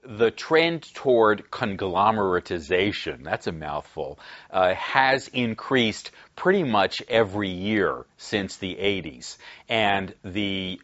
the trend toward conglomeratization, that's a mouthful, has increased pretty much every year since the 80s. And the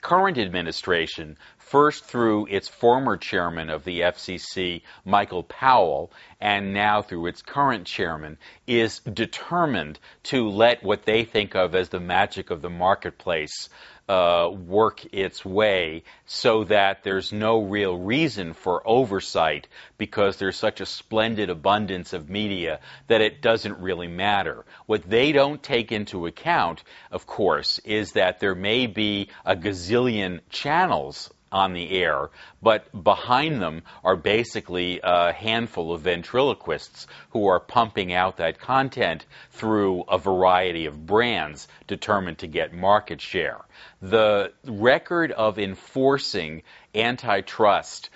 current administration, first through its former chairman of the FCC, Michael Powell, and now through its current chairman, is determined to let what they think of as the magic of the marketplace work its way so that there's no real reason for oversight because there's such a splendid abundance of media that it doesn't really matter. What they don't take into account, of course, is that there may be a gazillion channels on the air, but behind them are basically a handful of ventriloquists who are pumping out that content through a variety of brands determined to get market share. The record of enforcing antitrust,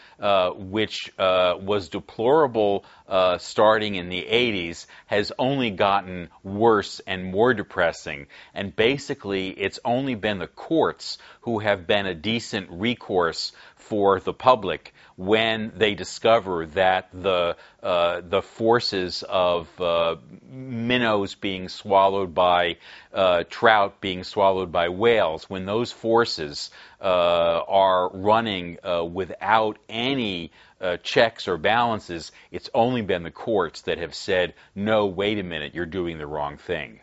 which was deplorable starting in the 80s, has only gotten worse and more depressing. And basically, it's only been the courts who have been a decent recourse for the public when they discover that the forces of minnows being swallowed by trout being swallowed by whales, when those forces are running without any checks or balances, it's only been the courts that have said, no, wait a minute, you're doing the wrong thing.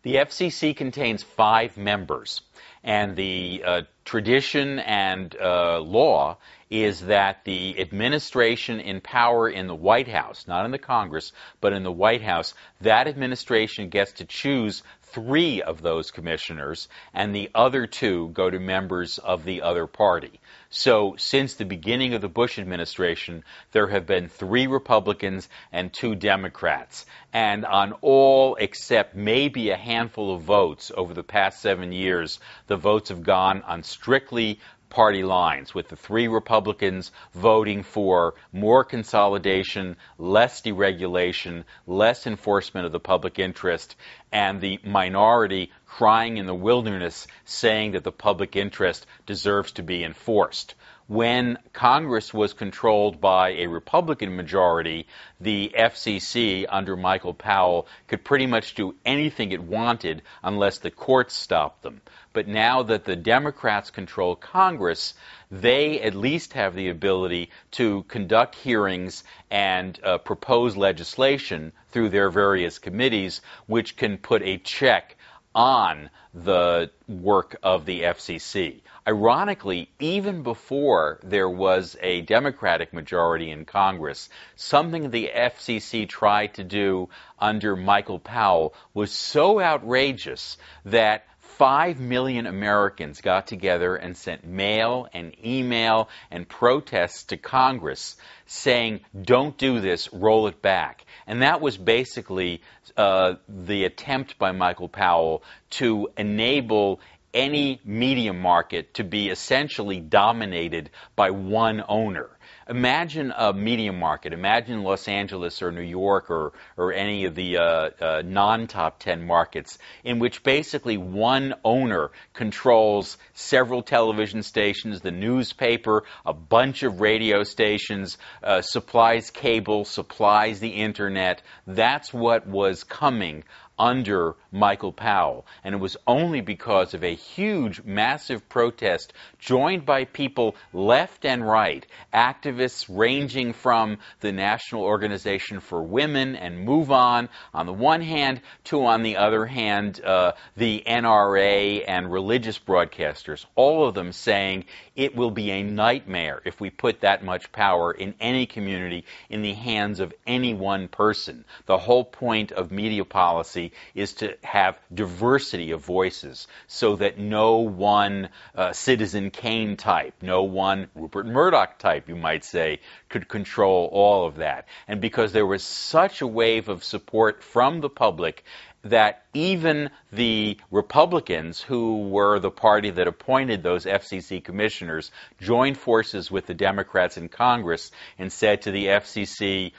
The FCC contains 5 members, and the tradition and law is that the administration in power in the White House, not in the Congress, but in the White House, that administration gets to choose 3 of those commissioners, and the other 2 go to members of the other party. So since the beginning of the Bush administration, there have been 3 Republicans and 2 Democrats. And on all except maybe a handful of votes over the past 7 years, the votes have gone on strictly party lines, with the 3 Republicans voting for more consolidation, less deregulation, less enforcement of the public interest, and the minority crying in the wilderness saying that the public interest deserves to be enforced. When Congress was controlled by a Republican majority, the FCC under Michael Powell could pretty much do anything it wanted unless the courts stopped them. But now that the Democrats control Congress, they at least have the ability to conduct hearings and propose legislation through their various committees, which can put a check on the work of the FCC. Ironically, even before there was a Democratic majority in Congress, something the FCC tried to do under Michael Powell was so outrageous that 5 million Americans got together and sent mail and email and protests to Congress saying, don't do this, roll it back. And that was basically the attempt by Michael Powell to enable any media market to be essentially dominated by one owner. Imagine a media market. Imagine Los Angeles or New York or any of the non-top 10 markets in which basically one owner controls several television stations, the newspaper, a bunch of radio stations, supplies cable, supplies the internet. That's what was coming under Michael Powell. And it was only because of a huge, massive protest joined by people left and right, activists ranging from the National Organization for Women and Move On the one hand, to on the other hand, the NRA and religious broadcasters, all of them saying it will be a nightmare if we put that much power in any community in the hands of any one person. The whole point of media policy is to have diversity of voices so that no one Citizen Kane type, no one Rupert Murdoch type, you might say, could control all of that. And because there was such a wave of support from the public that even the Republicans, who were the party that appointed those FCC commissioners, joined forces with the Democrats in Congress and said to the FCC,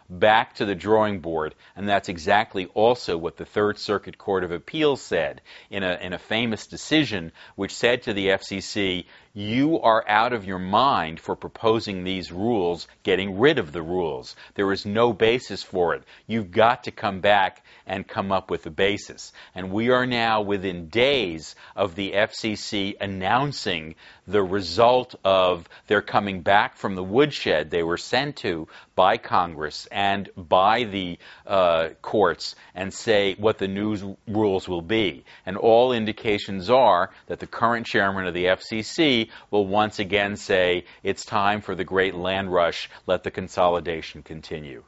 back to the drawing board. And that's exactly also what the Third Circuit Court of Appeals said in a famous decision, which said to the FCC, you are out of your mind for proposing these rules, getting rid of the rules. There is no basis for it. You've got to come back and come up with a basis. And we are now within days of the FCC announcing the result of their coming back from the woodshed they were sent to by Congress and by the courts and say what the new rules will be. And all indications are that the current chairman of the FCC will once again say it's time for the great land rush, let the consolidation continue.